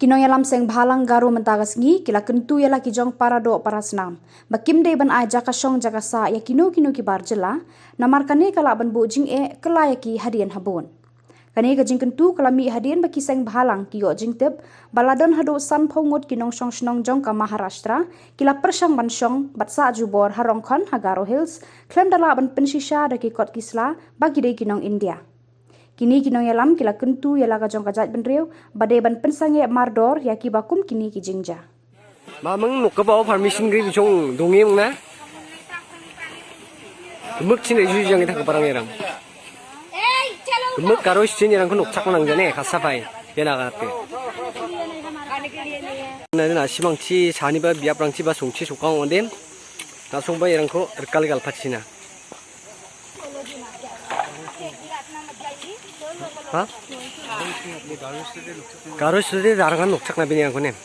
Kino yalam seng bhalang garu mentagas ngi kila kentu yala kijong parado parasnam. Bakim de ban ai jaka shong jaka sa ya kino ki barjela namar kane kala ban bu jing kala ya ki hadian habon. Kane ka jing kentu kala mi hadian baki seng bhalang ki yo jing tep baladon hado san phongot kinong shong shnong jong ka Maharashtra kila persang ban shong batsa jubor harongkhon Hagaro Hills klem dala ban pensisha da ki kot kisla bagi de kinong India. Kini kinong yalam kila kentu yala ka jong kajat benreu bade ban pensange mardor ya ki bakum kini ki jingja. Mamang nuk ka bawa permission gri jong dongi mong na. Gemuk cine ju jang ita ka parang yaram. Gemuk karo cine yaram ko nuk chak nang jane kasapai yana ka te. Na simang chi chani ba biap rang chi ba sung chi sukang onden. Na sung ba yaram ko erkal gal pachina. Ha? Garu sudah darangan nukcak nabi ni yang konem.